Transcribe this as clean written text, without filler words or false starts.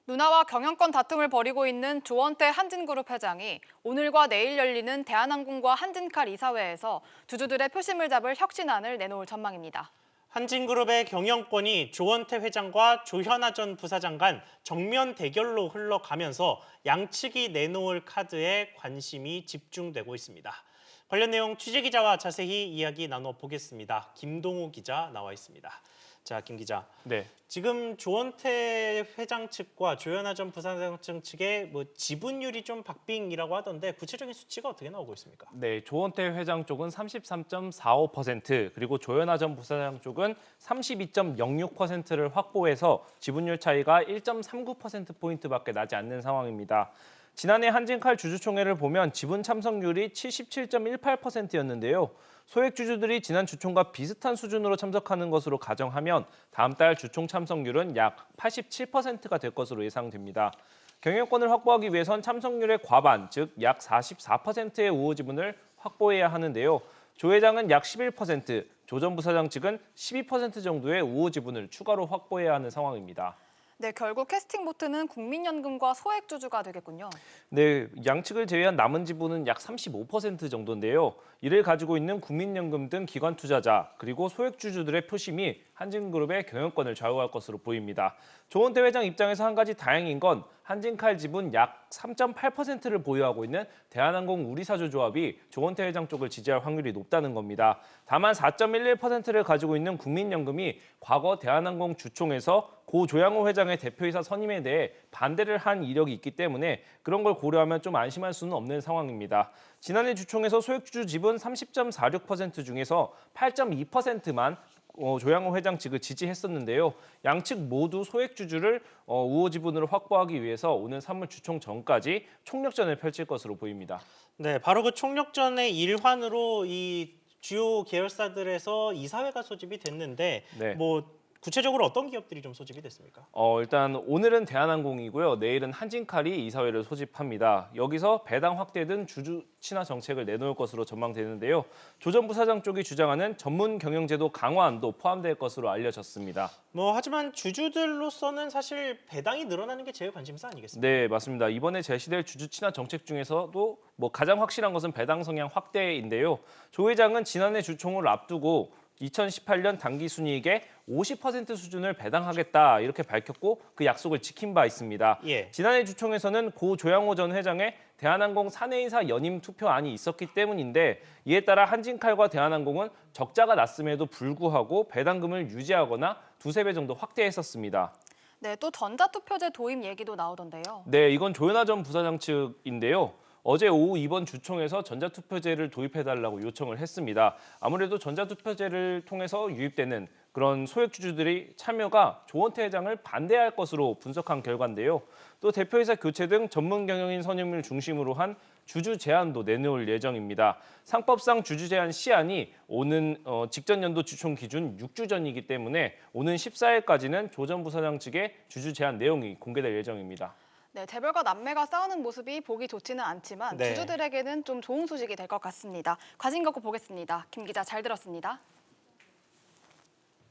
누나와 경영권 다툼을 벌이고 있는 조원태 한진그룹 회장이 오늘과 내일 열리는 대한항공과 한진칼 이사회에서 주주들의 표심을 잡을 혁신안을 내놓을 전망입니다. 한진그룹의 경영권이 조원태 회장과 조현아 전 부사장 간 정면 대결로 흘러가면서 양측이 내놓을 카드에 관심이 집중되고 있습니다. 관련 내용 취재기자와 자세히 이야기 나눠보겠습니다. 김동우 기자 나와 있습니다. 자, 김 기자. 네. 지금 조원태 회장 측과 조현아 전 부사장 측의 지분율이 좀 박빙이라고 하던데 구체적인 수치가 어떻게 나오고 있습니까? 네, 조원태 회장 쪽은 33.45%, 그리고 조현아 전 부사장 쪽은 32.06%를 확보해서 지분율 차이가 1.39%포인트밖에 나지 않는 상황입니다. 지난해 한진칼 주주총회를 보면 지분 참석률이 77.18%였는데요. 소액 주주들이 지난 주총과 비슷한 수준으로 참석하는 것으로 가정하면 다음 달 주총 참석률은 약 87%가 될 것으로 예상됩니다. 경영권을 확보하기 위해선 참석률의 과반, 즉 약 44%의 우호 지분을 확보해야 하는데요. 조 회장은 약 11%, 조 전 부사장 측은 12% 정도의 우호 지분을 추가로 확보해야 하는 상황입니다. 네, 결국 캐스팅 보트는 국민연금과 소액주주가 되겠군요. 네, 양측을 제외한 남은 지분은 약 35% 정도인데요. 이를 가지고 있는 국민연금 등 기관 투자자 그리고 소액주주들의 표심이 한진그룹의 경영권을 좌우할 것으로 보입니다. 조원태 회장 입장에서 한 가지 다행인 건 한진칼 지분 약 3.8%를 보유하고 있는 대한항공 우리사조조합이 조원태 회장 쪽을 지지할 확률이 높다는 겁니다. 다만 4.11%를 가지고 있는 국민연금이 과거 대한항공 주총에서 고 조양호 회장의 대표이사 선임에 대해 반대를 한 이력이 있기 때문에 그런 걸 고려하면 좀 안심할 수는 없는 상황입니다. 지난해 주총에서 소액주주 지분 30.46% 중에서 8.2%만 조양호 회장 측을 지지했었는데요. 양측 모두 소액주주를 우호 지분으로 확보하기 위해서 오는 3월 주총 전까지 총력전을 펼칠 것으로 보입니다. 네, 바로 그 총력전의 일환으로 이 주요 계열사들에서 이사회가 소집이 됐는데 네. 구체적으로 어떤 기업들이 좀 소집이 됐습니까? 일단 오늘은 대한항공이고요. 내일은 한진칼이 이사회를 소집합니다. 여기서 배당 확대 등 주주 친화 정책을 내놓을 것으로 전망되는데요. 조 전 부사장 쪽이 주장하는 전문 경영제도 강화안도 포함될 것으로 알려졌습니다. 하지만 주주들로서는 사실 배당이 늘어나는 게 제일 관심사 아니겠습니까? 네, 맞습니다. 이번에 제시될 주주 친화 정책 중에서도 가장 확실한 것은 배당 성향 확대인데요. 조 회장은 지난해 주총을 앞두고 2018년 당기순이익의 50% 수준을 배당하겠다 이렇게 밝혔고 그 약속을 지킨 바 있습니다. 예. 지난해 주총에서는 고 조양호 전 회장의 대한항공 사내이사 연임 투표안이 있었기 때문인데 이에 따라 한진칼과 대한항공은 적자가 났음에도 불구하고 배당금을 유지하거나 두세 배 정도 확대했었습니다. 네, 또 전자투표제 도입 얘기도 나오던데요. 네, 이건 조현아 전 부사장 측인데요. 어제 오후 이번 주총에서 전자투표제를 도입해달라고 요청을 했습니다. 아무래도 전자투표제를 통해서 유입되는 그런 소액주주들이 참여가 조원태 회장을 반대할 것으로 분석한 결과인데요. 또 대표이사 교체 등 전문 경영인 선임을 중심으로 한 주주 제한도 내놓을 예정입니다. 상법상 주주 제한 시한이 오는 직전 연도 주총 기준 6주 전이기 때문에 오는 14일까지는 조 전 부사장 측의 주주 제한 내용이 공개될 예정입니다. 네, 재벌과 남매가 싸우는 모습이 보기 좋지는 않지만 네. 주주들에게는 좀 좋은 소식이 될 것 같습니다. 관심 갖고 보겠습니다. 김 기자 잘 들었습니다.